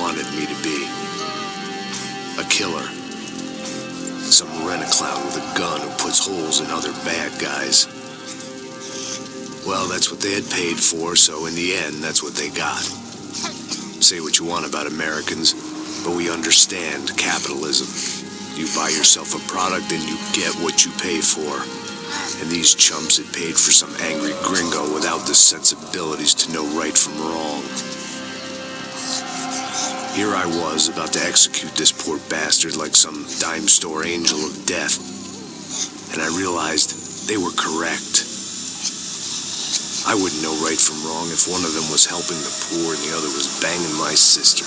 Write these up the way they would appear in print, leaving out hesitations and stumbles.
wanted me to be. A killer. Some rent-a-clown with a gun who puts holes in other bad guys. Well, that's what they had paid for, so in the end, that's what they got. Say what you want about Americans, but we understand capitalism. You buy yourself a product and you get what you pay for. And these chumps had paid for some angry gringo without the sensibilities to know right from wrong. Here I was, about to execute this poor bastard like some dime store angel of death. And I realized they were correct. I wouldn't know right from wrong if one of them was helping the poor and the other was banging my sister.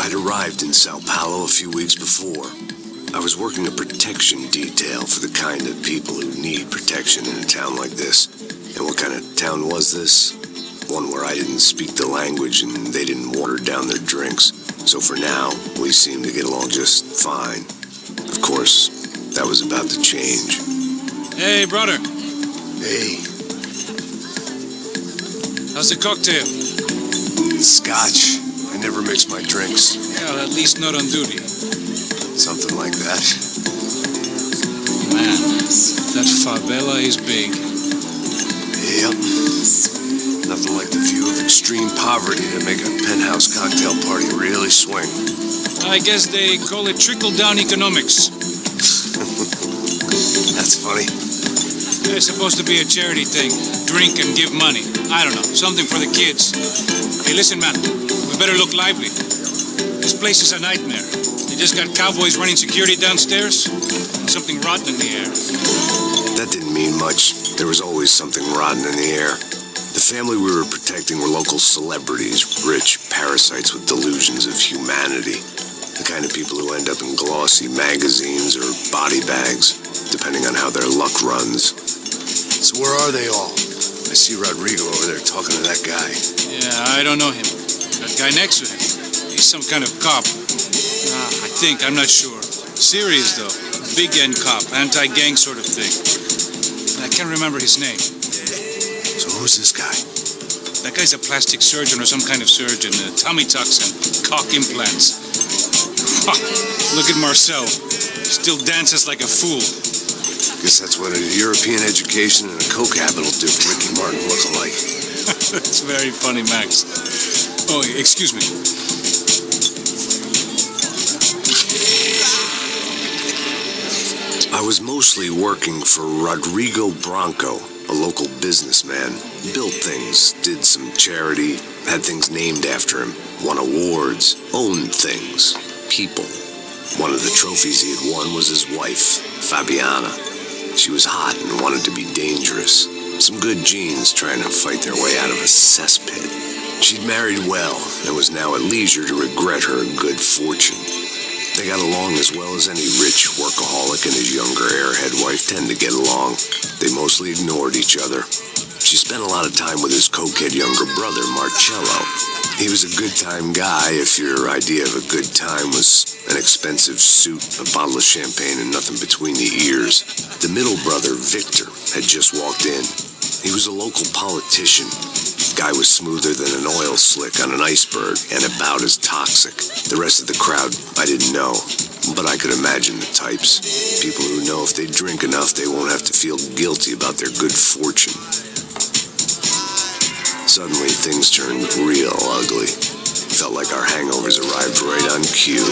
I'd arrived in Sao Paulo a few weeks before. I was working a protection detail for the kind of people who need protection in a town like this. And what kind of town was this? One where I didn't speak the language and they didn't water down their drinks. So for now, we seemed to get along just fine. Of course, that was about to change. Hey, brother. Hey. How's the cocktail? Scotch. I never mix my drinks. Well, at least not on duty. Something like that. Man, that favela is big. Yep. Nothing like the view of extreme poverty to make a penthouse cocktail party really swing. I guess they call it trickle-down economics. That's funny. It's supposed to be a charity thing. Drink and give money. I don't know, something for the kids. Hey, listen, man, we better look lively. This place is a nightmare. They just got cowboys running security downstairs. And something rotten in the air. That didn't mean much. There was always something rotten in the air. The family we were protecting were local celebrities, rich parasites with delusions of humanity. The kind of people who end up in glossy magazines or body bags, depending on how their luck runs. So where are they all? I see Rodrigo over there talking to that guy. Yeah, I don't know him. That guy next to him, he's some kind of cop. I think, I'm not sure. Serious though. Big end cop, anti-gang sort of thing. I can't remember his name. So who's this guy? That guy's a plastic surgeon or some kind of surgeon. Tummy tucks and cock implants. Look at Marcel. Still dances like a fool. Guess that's what a European education and a coke habit will do. Ricky Martin look alike. That's very funny, Max. Oh, excuse me. I was mostly working for Rodrigo Branco, a local businessman. Built things, did some charity, had things named after him, won awards, owned things, people. One of the trophies he had won was his wife, Fabiana. She was hot and wanted to be dangerous. Some good genes trying to fight their way out of a cesspit. She'd married well and was now at leisure to regret her good fortune. They got along as well as any rich workaholic and his younger airhead wife tend to get along. They mostly ignored each other. She spent a lot of time with his cokehead younger brother, Marcello. He was a good-time guy if your idea of a good time was an expensive suit, a bottle of champagne, and nothing between the ears. The middle brother, Victor, had just walked in. He was a local politician. Guy was smoother than an oil slick on an iceberg and about as toxic. The rest of the crowd, I didn't know, but I could imagine the types. People who know if they drink enough, they won't have to feel guilty about their good fortune. Suddenly, things turned real ugly. Felt like our hangovers arrived right on cue.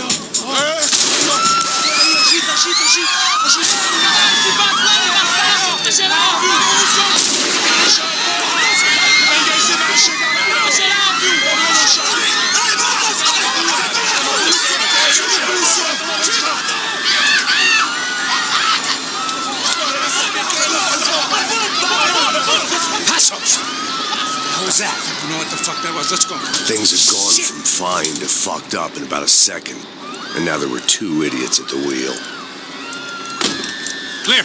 What was that? You know what the fuck that was? Let's go. Things had gone from fine to fucked up in about a second. And now there were two idiots at the wheel. Clear.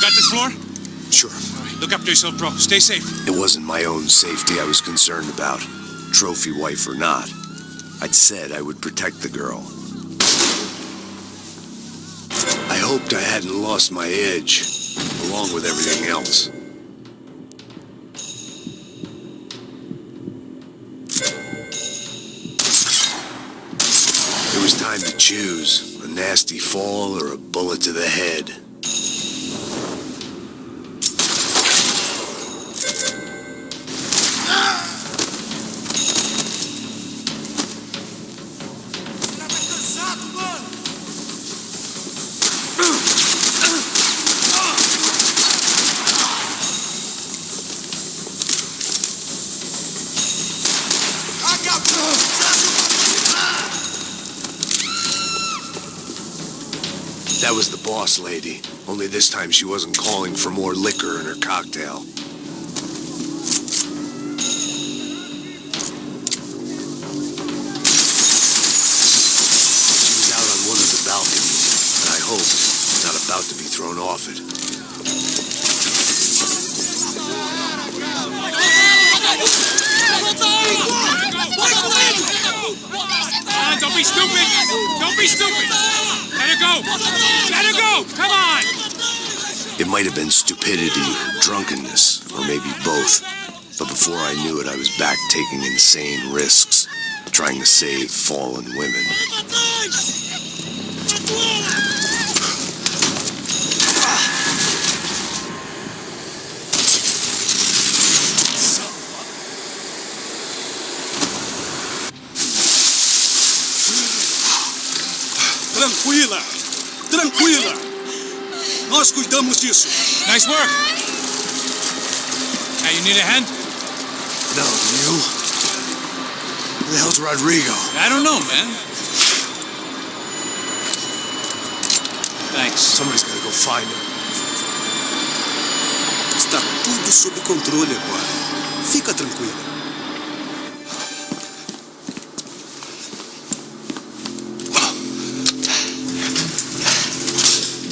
Got this floor? Sure. All right, look after yourself, bro. Stay safe. It wasn't my own safety I was concerned about, trophy wife or not. I'd said I would protect the girl. I hoped I hadn't lost my edge, along with everything else. It was time to choose, a nasty fall or a bullet to the head. That was the boss lady, only this time she wasn't calling for more liquor in her cocktail. She was out on one of the balconies, and I hoped not about to be thrown off it. Don't be stupid! Don't be stupid! Let her go! Let her go! Come on! It might have been stupidity, drunkenness, or maybe both. But before I knew it, I was back taking insane risks, trying to save fallen women. Tranquila! Tranquila! Nós cuidamos disso. Nice work! Hey, you need a hand? No, you? Who the hell's Rodrigo? I don't know, man. Thanks. Somebody's gotta go find him. Está tudo sob controle agora. Fica tranquila.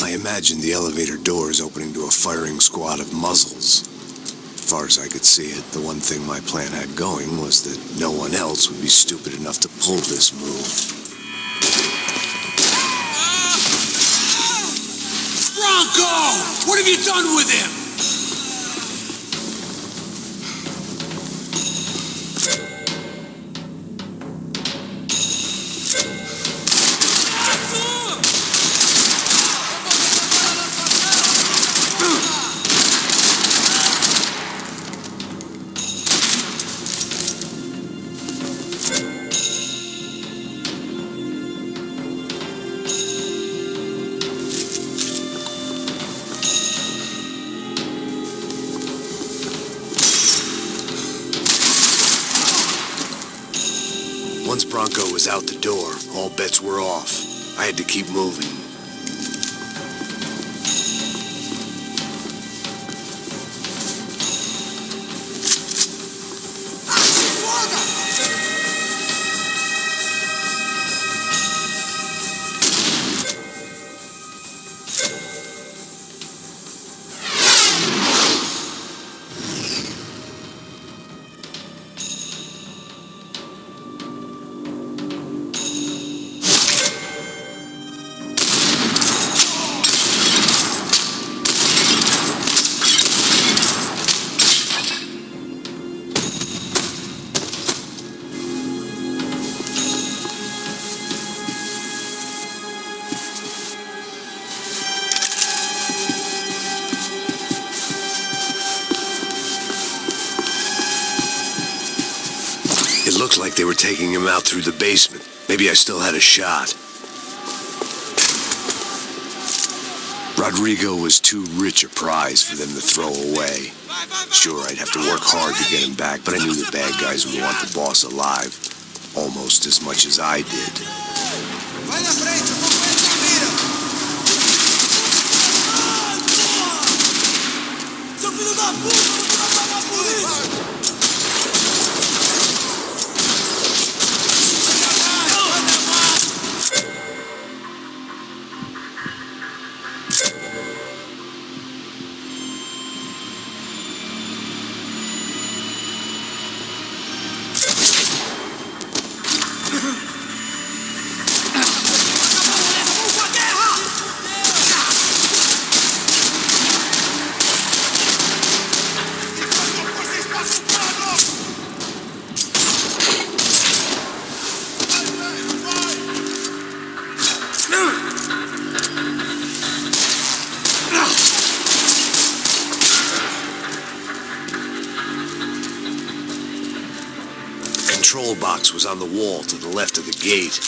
I imagined the elevator doors opening to a firing squad of muzzles. As far as I could see it, the one thing my plan had going was that no one else would be stupid enough to pull this move. Franco! What have you done with him? Once Bronco was out the door, all bets were off. I had to keep moving. It looked like they were taking him out through the basement. Maybe I still had a shot. Rodrigo was too rich a prize for them to throw away. Sure, I'd have to work hard to get him back, but I knew the bad guys would want the boss alive, almost as much as I did. Control box was on the wall to the left of the gate.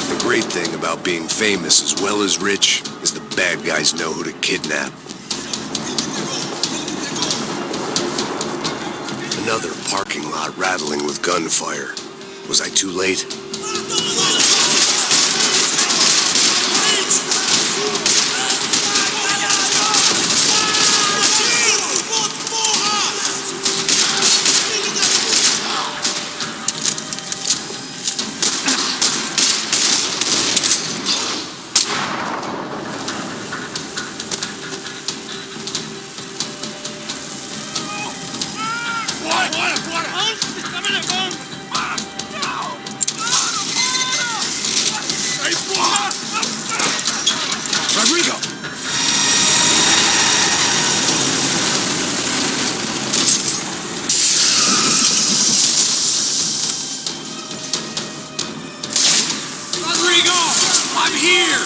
The great thing about being famous as well as rich is the bad guys know who to kidnap. Another parking lot rattling with gunfire. Was I too late? Rodrigo! Rodrigo! I'm here!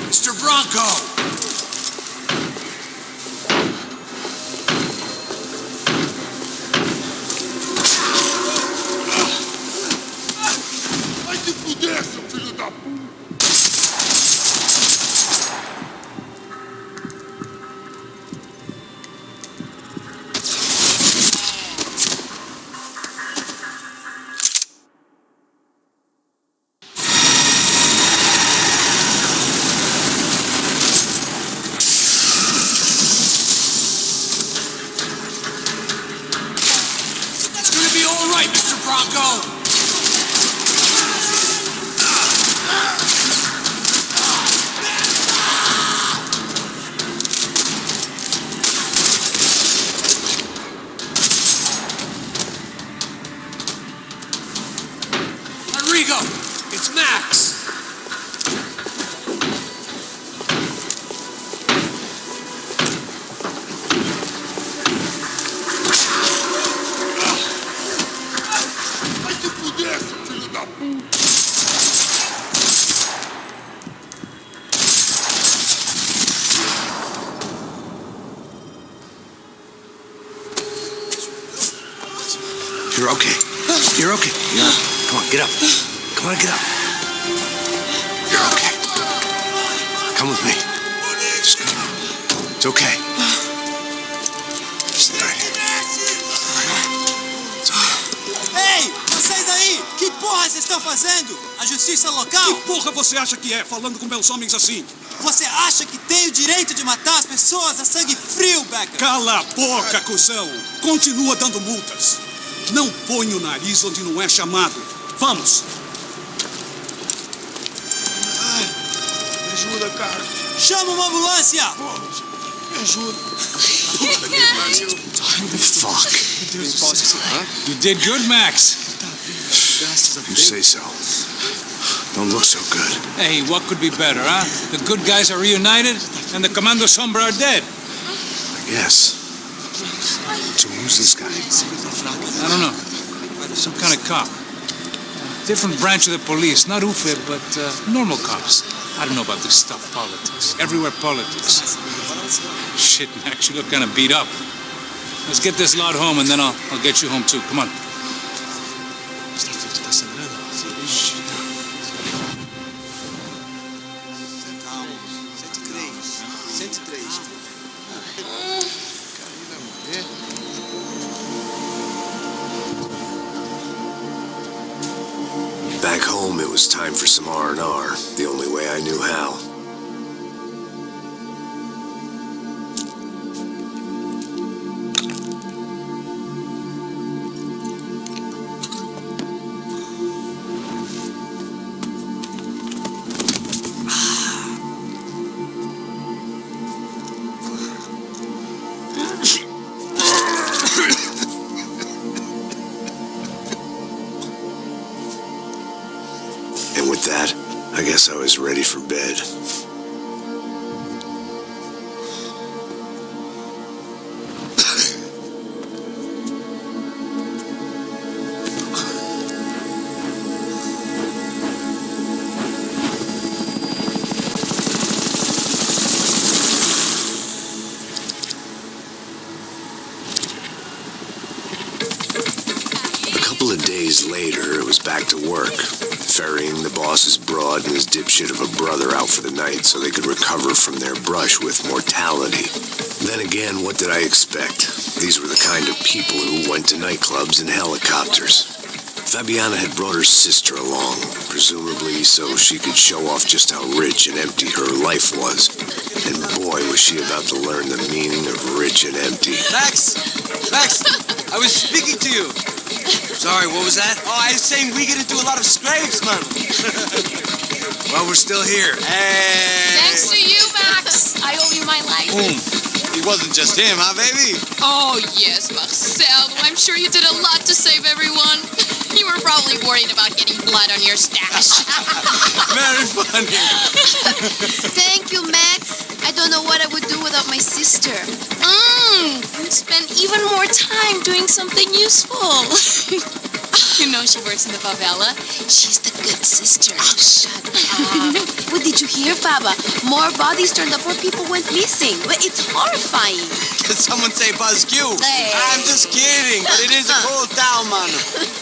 Mr. Bronco! Vai te fuder, seu filho da puta! It's gonna be all right, Mr. Bronco! Rodrigo! It's Max! Vai te fuder, seu filho da puta! You're okay. You're okay. Yeah. Come on, get up. Come on, get up. You're okay. Come with me. Just go. It's okay. Just there. It's okay. Ei, vocês aí! Que porra vocês estão fazendo? A justiça local? Que porra você acha que é, falando com meus homens assim? Você acha que tem o direito de matar as pessoas a sangue frio, Becker? Cala a boca, cuzão! Continua dando multas. Não põe o nariz onde não é chamado. Vamos! Me ajuda, cara. Chama uma ambulância! Me ajuda. Fuck. You did good, Max. You say so. Don't look so good. Hey, what could be better, huh? The good guys are reunited, and the Commando Sombra are dead. I guess. So who's this guy? I don't know. Some kind of cop. Different branch of the police. Not UFE, but normal cops. I don't know about this stuff, politics. Everywhere politics. Shit, Max, you look kind of beat up. Let's get this lot home, and then I'll get you home, too. Come on. 23. Back home, it was time for some R&R, the only way I knew how. And with that, I guess I was ready for bed. A couple of days later, it was back to work, ferrying the boss's broad and his dipshit of a brother out for the night so they could recover from their brush with mortality. Then again, what did I expect? These were the kind of people who went to nightclubs in helicopters. Fabiana had brought her sister along, presumably so she could show off just how rich and empty her life was. And boy, was she about to learn the meaning of rich and empty. Max! Max! I was speaking to you. Sorry, what was that? Oh, I was saying we get to do a lot of scrapes, man. Well, we're still here. Hey! Thanks to you, Max. I owe you my life. It wasn't just him, huh, baby? Oh, yes, Marcel. I'm sure you did a lot to save everyone. You were probably worried about getting blood on your stash. Very funny. Thank you, Max. I don't know what I would do without my sister. Spend even more time doing something useful. You know she works in the favela. She's the good sister. Oh, shut up. What did you hear, Baba? More bodies turned up where people went missing. It's horrifying. Did someone say Buzz Q? Hey. I'm just kidding, but it is a cool town, man.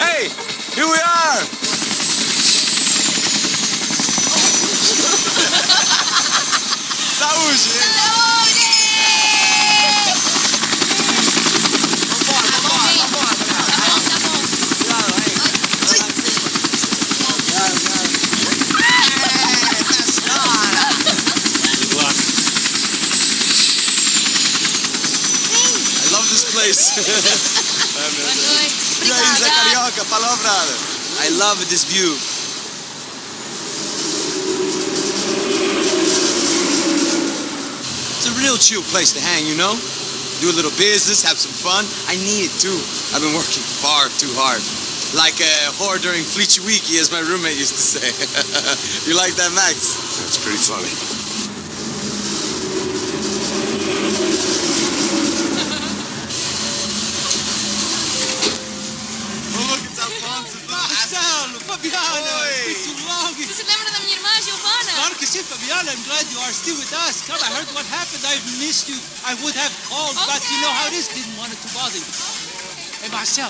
Hey, here we are. Saúde. Carioca, palavra. I love this view. It's a real chill place to hang, you know? Do a little business, have some fun. I need it too. I've been working far too hard. Like a whore during Fleechy Weeky, as my roommate used to say. You like that, Max? That's pretty funny. Você se lembra da minha irmã, Giovanna? Claro que sim, Fabiana. I'm glad you are still with us. Come, I heard what happened. I've missed you. I would have called, but you know how it is. Didn't want it to bother you. Hey, Marcelo.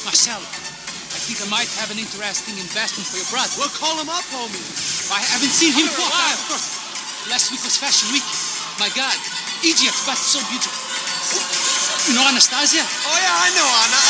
I think I might have an interesting investment for your brother. Well, call him up, homie. I haven't seen him for a while. Of course. Last week was Fashion Week. My God, Egypt, but so beautiful. You know Anastasia? Oh, yeah, I know Anna.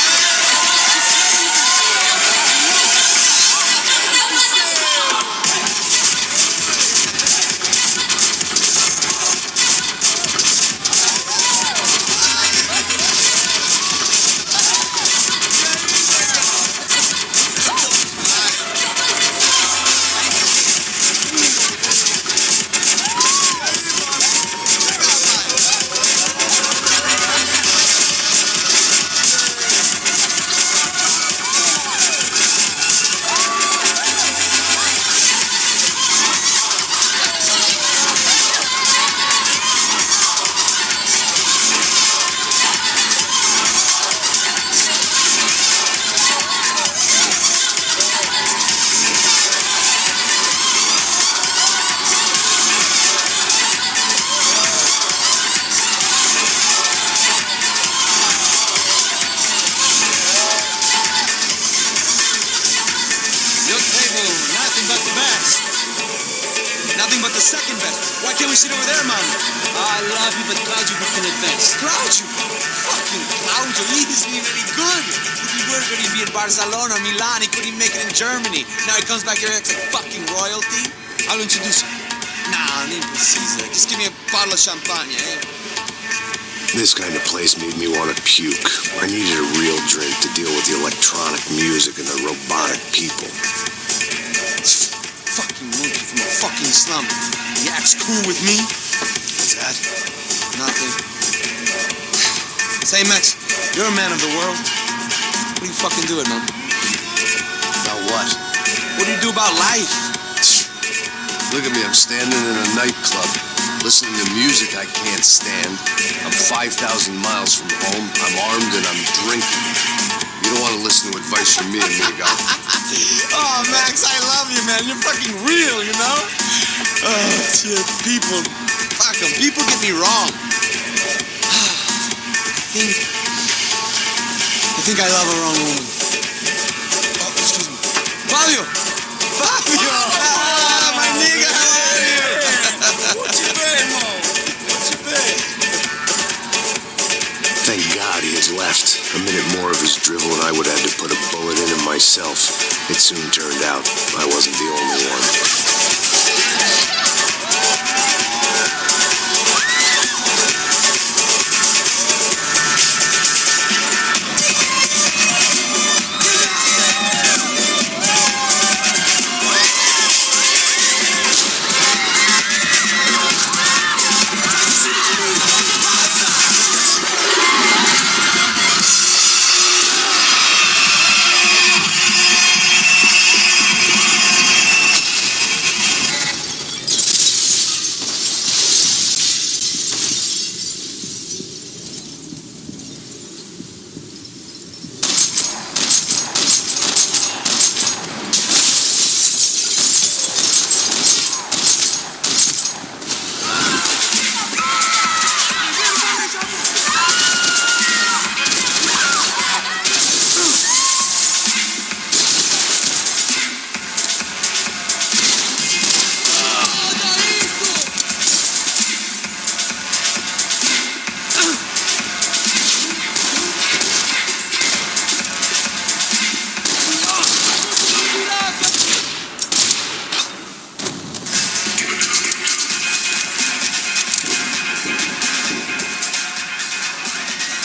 Nothing but the second best. Why can't we sit over there, man? I love you, but Claudio booked in advance. Claudio? Fucking Claudio, he isn't even any good. If he were good, he'd be in Barcelona or Milan. He couldn't even make it in Germany. Now he comes back here and acts like fucking royalty. I'll introduce him. Nah, need precisa. Just give me a bottle of champagne, eh? This kind of place made me want to puke. I needed a real drink to deal with the electronic music and the robotic people. Fucking monkey from a fucking slum. He acts cool with me. What's that? Nothing. Say, Max, you're a man of the world. What do you fucking do it, man? About what? What do you do about life? Look at me, I'm standing in a nightclub, listening to music I can't stand. I'm 5,000 miles from home, I'm armed and I'm drinking. You don't want to listen to advice from me, amigo. Oh, Max, I love you, man. You're fucking real, you know? Oh, shit, people. Fuck them. People get me wrong. I think I love a wrong woman. Oh, excuse me. Fabio! Fabio! Ah, my nigga, how are you? What's your bed, Mo? What's your bed? Thank God he had left. A minute more of his drivel and I would have had to put a bullet in him myself. It soon turned out I wasn't the only one.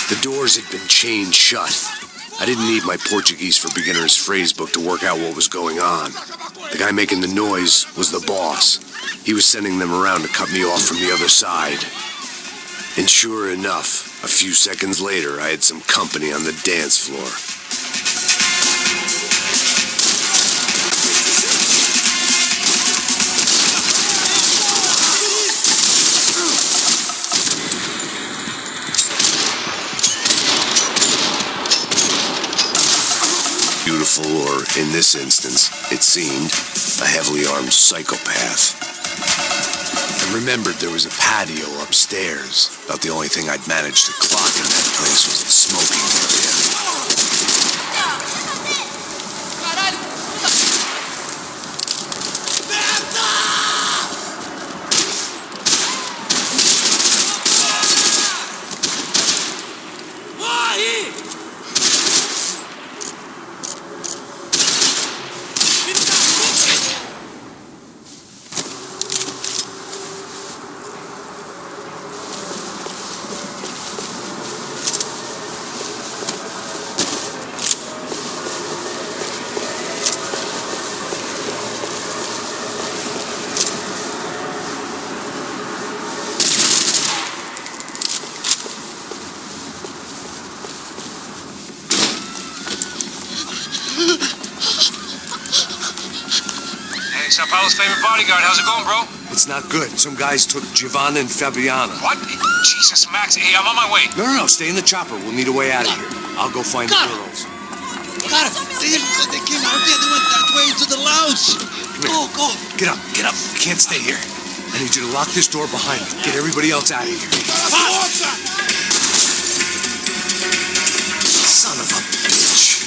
The doors had been chained shut. I didn't need my Portuguese for Beginners phrase book to work out what was going on. The guy making the noise was the boss. He was sending them around to cut me off from the other side. And sure enough, a few seconds later, I had some company on the dance floor. Beautiful, or in this instance, it seemed, a heavily armed psychopath. I remembered there was a patio upstairs. About the only thing I'd managed to clock in that place was the smoking area. Sao Paulo's favorite bodyguard. How's it going, bro? It's not good. Some guys took Giovanna and Fabiana. What? Jesus, Max. Hey, I'm on my way. No, stay in the chopper. We'll need a way out of here. I'll go find the girls. Got it. They came out here. They went that way to the lounge. Go. Get up. I can't stay here. I need you to lock this door behind me. Get everybody else out of here. Son of a bitch.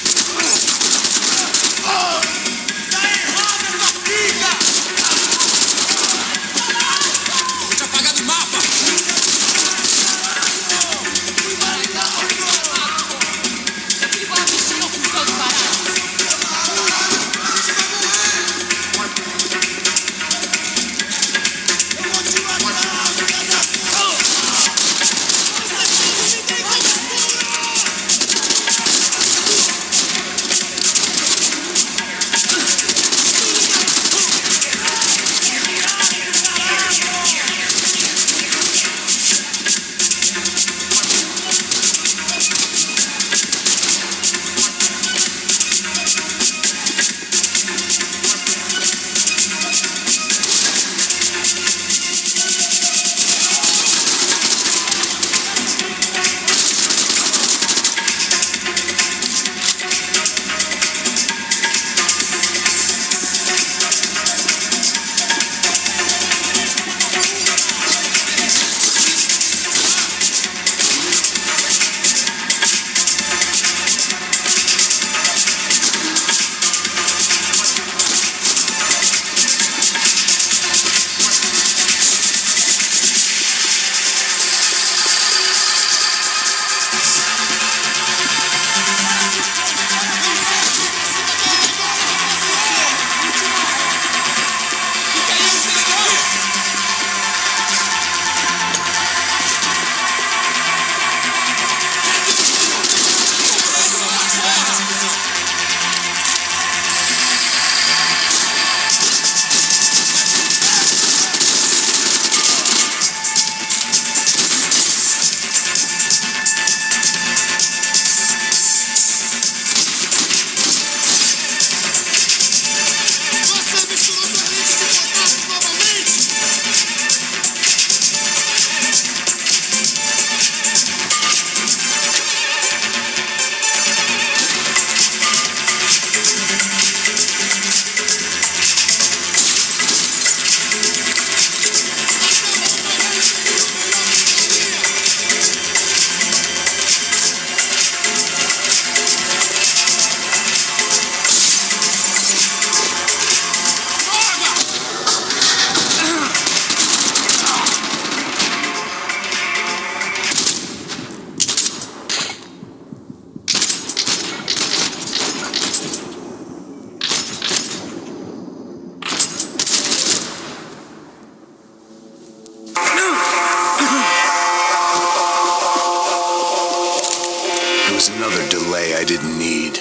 didn't need.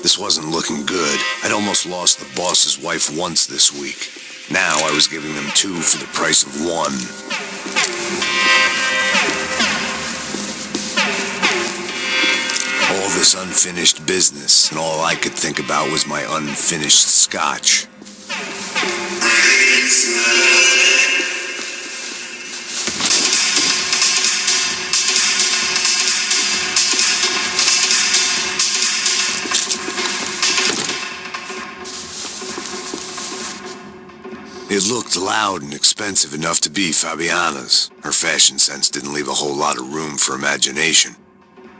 This wasn't looking good. I'd almost lost the boss's wife once this week. Now I was giving them 2 for the price of 1. All this unfinished business, and all I could think about was my unfinished scotch. It looked loud and expensive enough to be Fabiana's. Her fashion sense didn't leave a whole lot of room for imagination,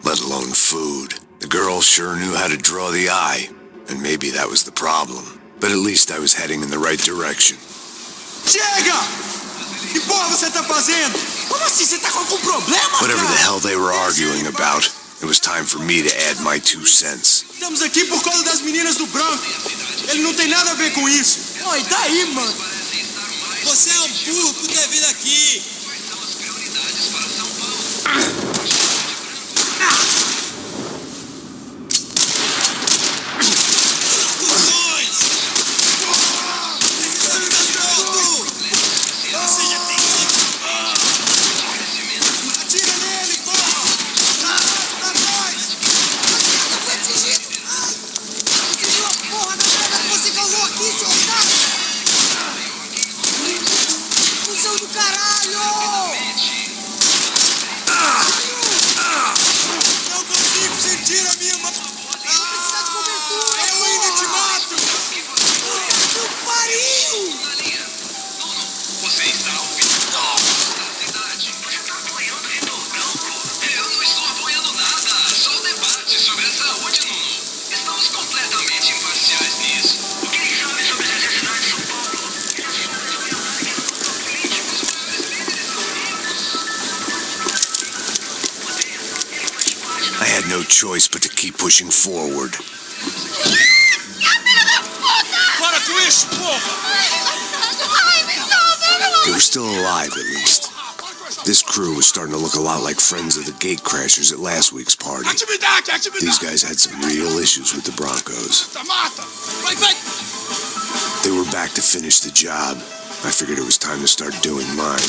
let alone food. The girl sure knew how to draw the eye, and maybe that was the problem. But at least I was heading in the right direction. Chega! Que porra você tá fazendo? Como assim? Você tá com algum problema, Whatever cara? the hell they were arguing about, it was time for me to add my 2 cents. Estamos aqui por causa das meninas do branco. Ele não tem nada a ver com isso. Ó, e daí, mano? Você é um burro por ter vindo aqui. No choice but to keep pushing forward. They were still alive, at least. This crew was starting to look a lot like friends of the gatecrashers at last week's party. These guys had some real issues with the Broncos. They were back to finish the job. I figured it was time to start doing mine.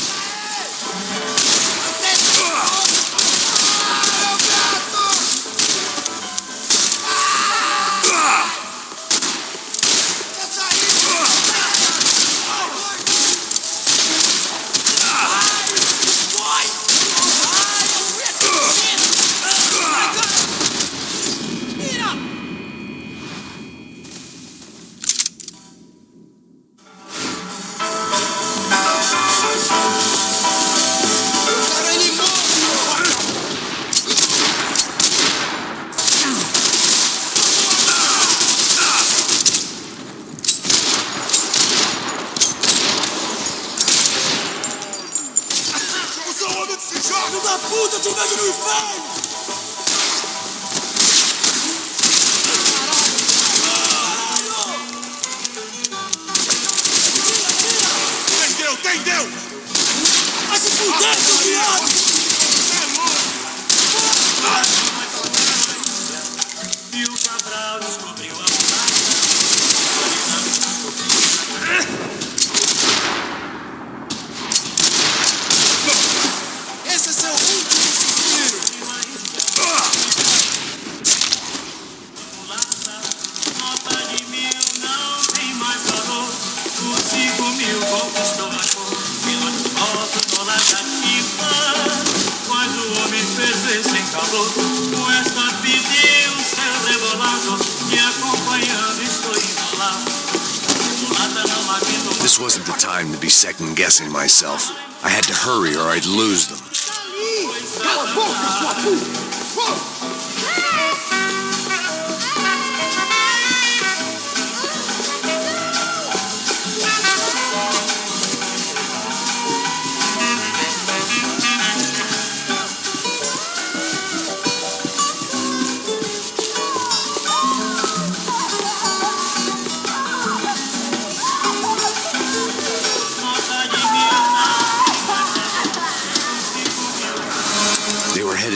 This wasn't the time to be second-guessing myself. I had to hurry or I'd lose them.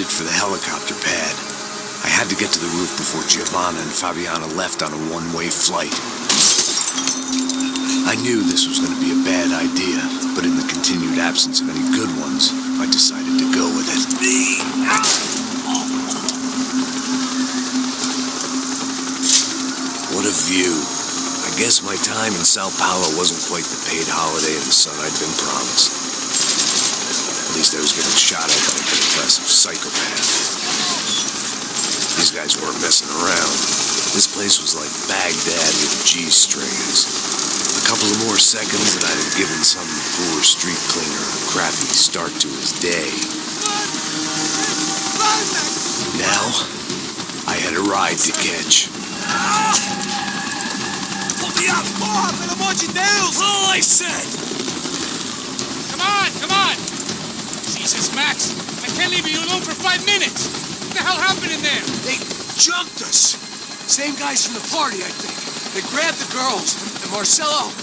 For the helicopter pad. I had to get to the roof before Giovanna and Fabiana left on a one-way flight. I knew this was going to be a bad idea, but in the continued absence of any good ones, I decided to go with it. What a view. I guess my time in Sao Paulo wasn't quite the paid holiday in the sun I'd been promised. At least I was getting shot at by a aggressive psychopath. These guys weren't messing around. This place was like Baghdad with G-strings. A couple of more seconds and I'd have given some poor street cleaner a crappy start to his day. Now, I had a ride to catch. Porra, pelo amor de Deus! All I said! Come on! Jesus, Max, I can't leave you alone for 5 minutes. What the hell happened in there? They jumped us. Same guys from the party, I think. They grabbed the girls and Marcelo,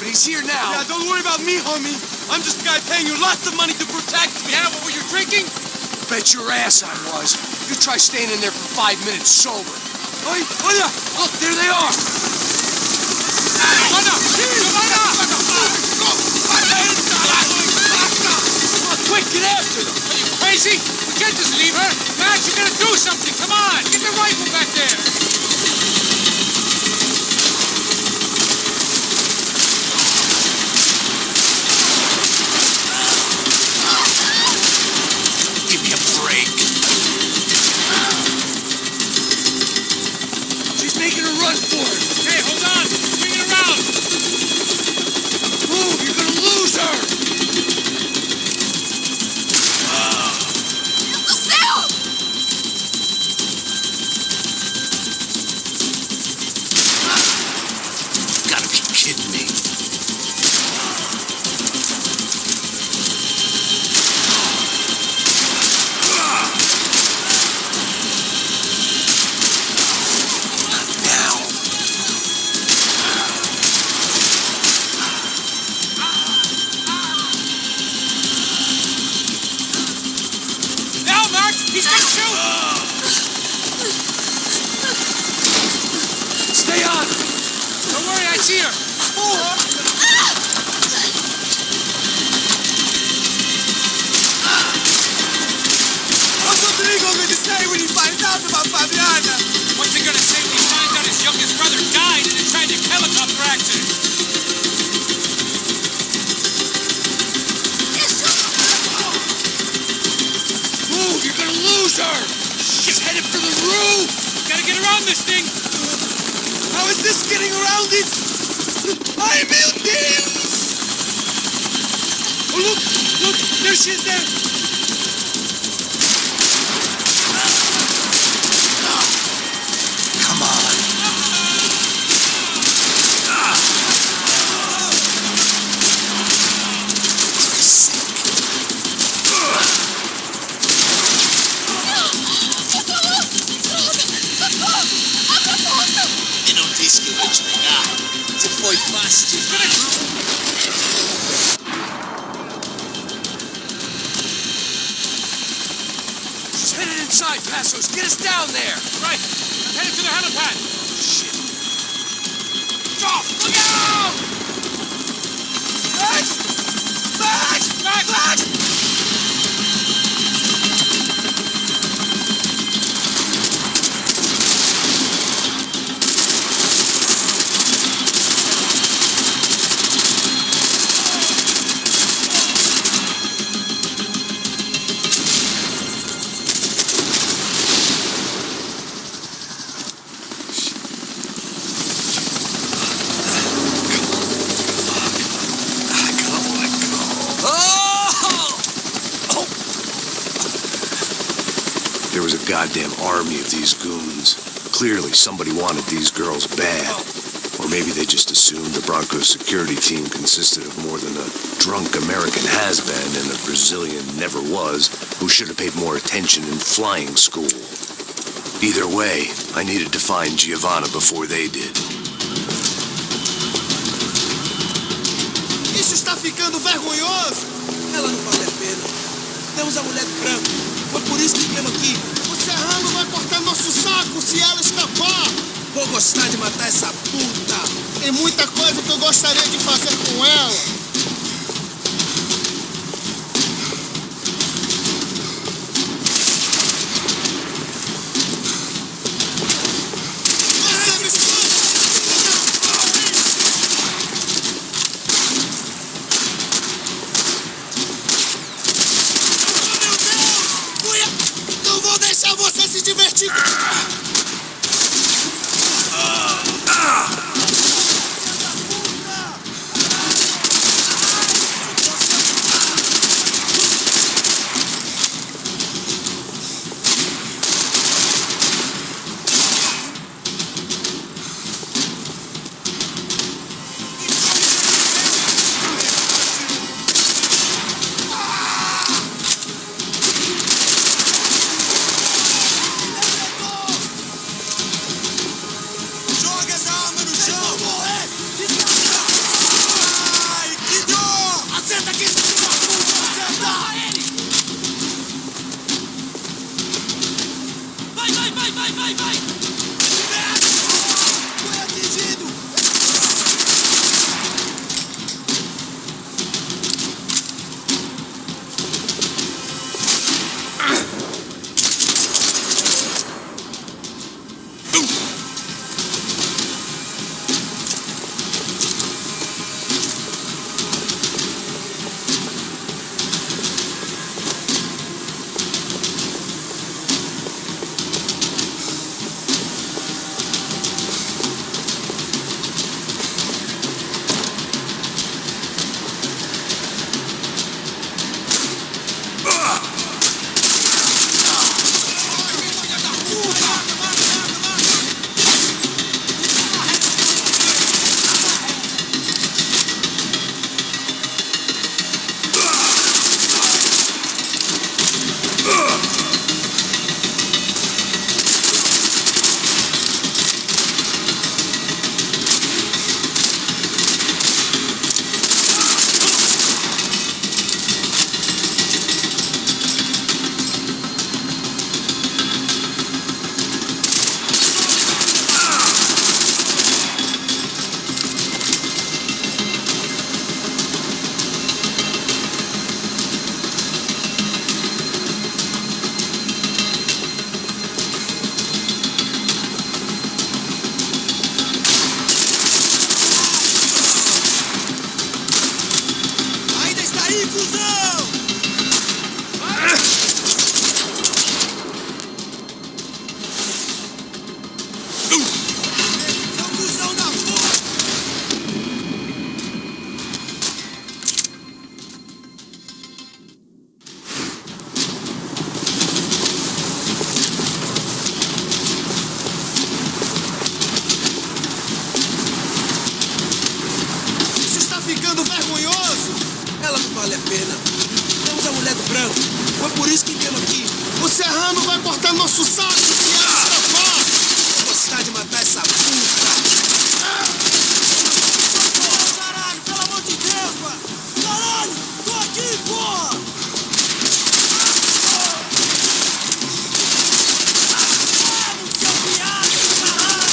but he's here now. Yeah, don't worry about me, homie. I'm just a guy paying you lots of money to protect me. Yeah, what were you drinking? Bet your ass I was. You try staying in there for 5 minutes sober. Oi, olha! Look, there they are! Quick, get after them! Are you crazy? We can't just leave her. Max, you gotta do something. Come on, get the rifle back there. Give me a break. She's making a run for it. Hey, hold on. Bring it around. Move, you're gonna lose her. Gotta be kidding me. Now, Max, he's gonna shoot. Stay on. Don't worry, I see her. What's Rodrigo going to say when he finds out about Fabiana? What's he gonna say when he finds out his youngest brother died in a tragic helicopter accident? Move, you're gonna lose her. She's headed for the roof. Gotta get around this thing. How is this getting around it? Ay, meu Deus! Oh, look, there she is there. Come on. E não disse que eu ia te pegar. Você foi fácil. She's headed inside, Passos. Get us down there. Right, I'm headed to the helipad. Shit. Drop! Look out! Max! There was a goddamn army of these goons. Clearly, somebody wanted these girls bad. Or maybe they just assumed the Broncos security team consisted of more than a drunk American has-been and a Brazilian never-was who should have paid more attention in flying school. Either way, I needed to find Giovanna before they did. Isso está ficando vergonhoso. Ela não vale a pena. Temos a mulher do branco. Foi por isso que viemos aqui. O serrano vai cortar nosso saco se ela escapar. Vou gostar de matar essa puta. Tem muita coisa que eu gostaria de fazer com ela. Não vou deixar você se divertir. Joga essa arma no chão. Ai, que dor! Acerta aqui, filho da puta! Acerta! Vai! Foi atingido! Ainda está aí, cuzão! Seu cuzão da porra! Isso está ficando vergonhoso! Ela não vale a pena. Temos a mulher do branco. Foi por isso que viemos aqui. O serrano vai cortar nosso saco se ela escapar. Vou gostar de matar essa puta. Caralho, pelo amor de Deus, mano! Caralho, tô aqui, porra! Seu viado, agora!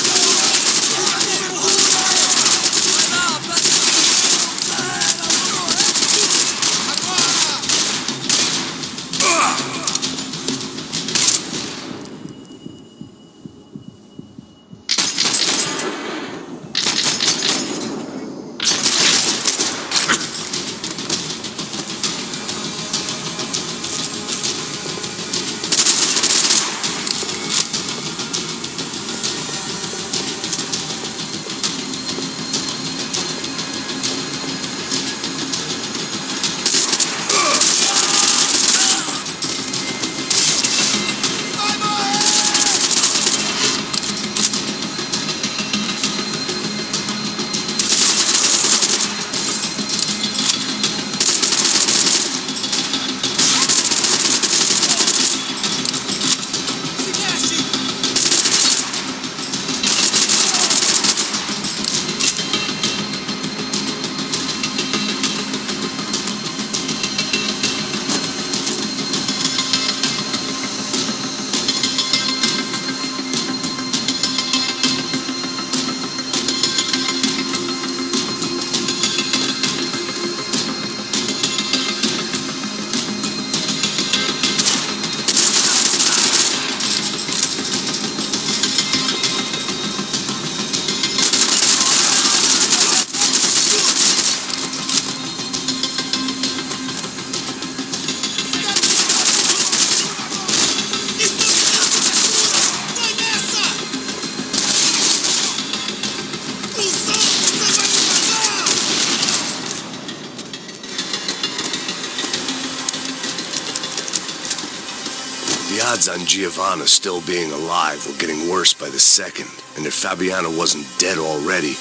The odds on Giovanna still being alive were getting worse by the second, and if Fabiana wasn't dead already,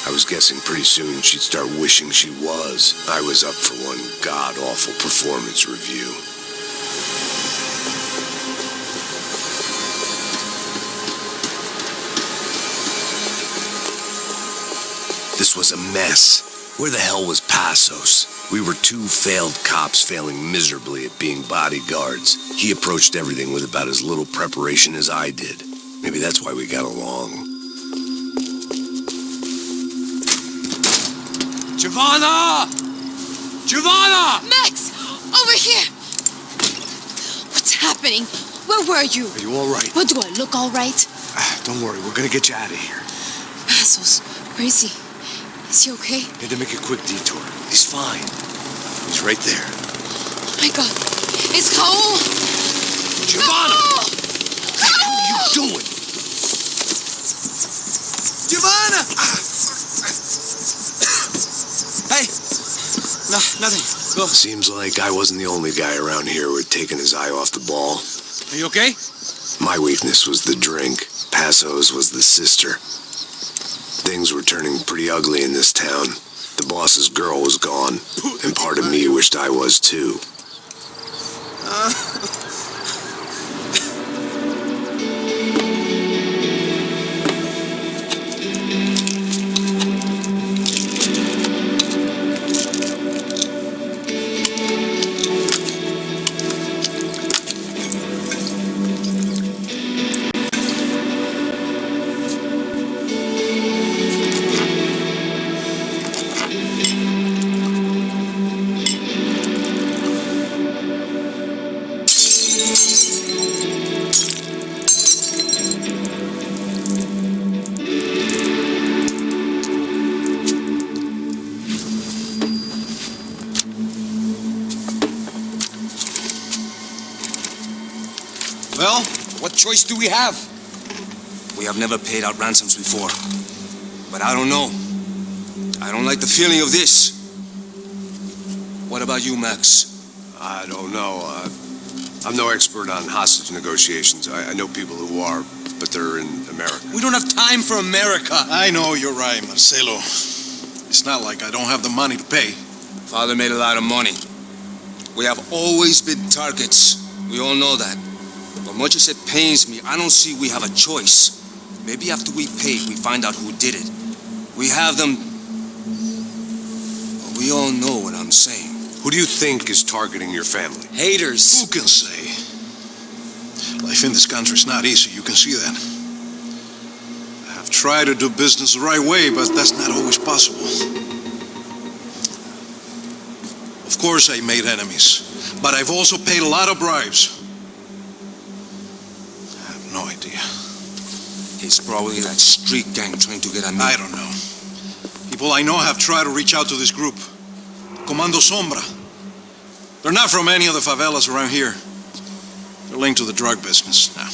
I was guessing pretty soon she'd start wishing she was. I was up for one god-awful performance review. This was a mess. Where the hell was Passos? We were two failed cops failing miserably at being bodyguards. He approached everything with about as little preparation as I did. Maybe that's why we got along. Giovanna! Giovanna! Max! Over here! What's happening? Where were you? Are you all right? What, do I look all right? Don't worry, we're gonna get you out of here. Passos, where is he? Is he okay? Had to make a quick detour. He's fine. He's right there. Oh my God. It's Raul! Giovanna! Raul! What are you doing? Giovanna! Hey! No, nothing. Go. Seems like I wasn't the only guy around here who had taken his eye off the ball. Are you okay? My weakness was the drink. Passos was the sister. Things were turning pretty ugly in this town. The boss's girl was gone, and part of me wished I was too. Well, what choice do we have? We have never paid out ransoms before. But I don't know. I don't like the feeling of this. What about you, Max? I don't know. I'm no expert on hostage negotiations. I know people who are, but they're in America. We don't have time for America. I know you're right, Marcelo. It's not like I don't have the money to pay. Father made a lot of money. We have always been targets. We all know that. But much as it pains me, I don't see we have a choice. Maybe after we pay, we find out who did it. We have them... But we all know what I'm saying. Who do you think is targeting your family? Haters. Who can say? Life in this country is not easy, you can see that. I have tried to do business the right way, but that's not always possible. Of course I made enemies, but I've also paid a lot of bribes. I have no idea. It's probably that street gang trying to get at me. I don't know. People I know have tried to reach out to this group. Comando Sombra. They're not from any of the favelas around here. They're linked to the drug business. Now,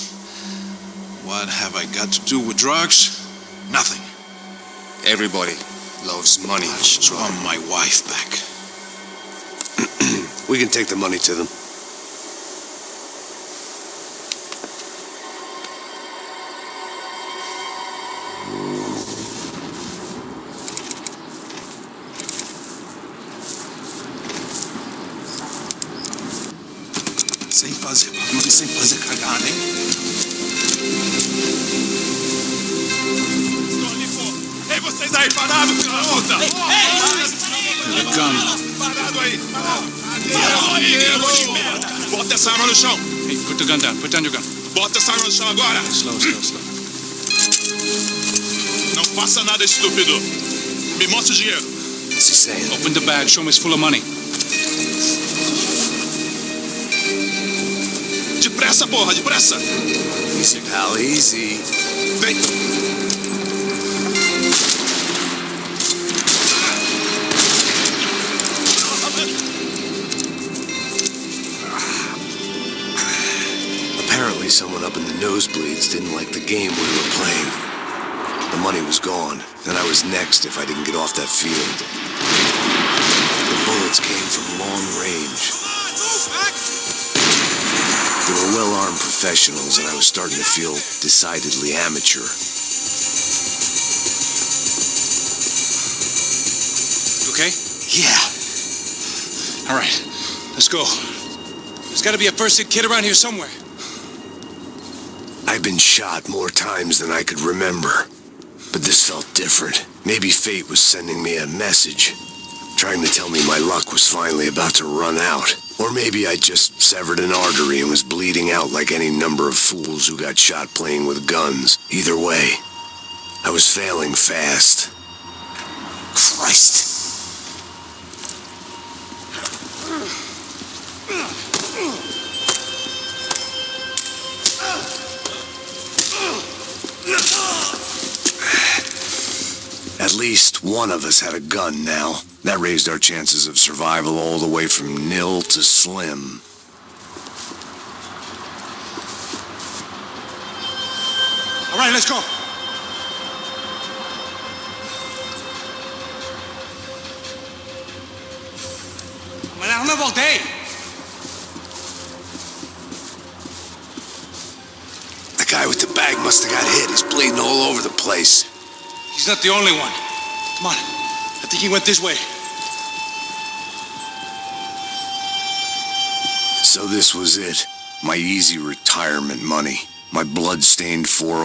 what have I got to do with drugs? Nothing. Everybody loves money. I just want my wife back. We can take the money to them. Sem fazer barulho e sem fazer cagada, hein? Ei, vocês aí, parados, filho da puta! Parado aí, parado! Bota essa arma no chão! Hey, put the gun down. Put down your gun. Bota essa arma no chão agora! Slow, slow, slow. Não faça nada, estúpido! Me mostra o dinheiro! What's he saying? Open the bag. Show me it's full of money. Depressa, porra, depressa! Easy, pal, easy. Vem! Apparently someone up in the nosebleeds didn't like the game we were playing. The money was gone, and I was next if I didn't get off that field. The bullets came from long range. They were well-armed professionals, and I was starting to feel decidedly amateur. You okay? Yeah. All right, let's go. There's got to be a first aid kit around here somewhere. I've been shot more times than I could remember. But this felt different. Maybe fate was sending me a message, trying to tell me my luck was finally about to run out. Or maybe I just severed an artery and was bleeding out like any number of fools who got shot playing with guns. Either way, I was failing fast. Christ. At least one of us had a gun now. That raised our chances of survival all the way from nil to slim. All right, let's go. Man, I don't live all day. The guy with the bag must have got hit. He's bleeding all over the place. He's not the only one. Come on. I think he went this way. So this was it. My easy retirement money. My blood-stained 401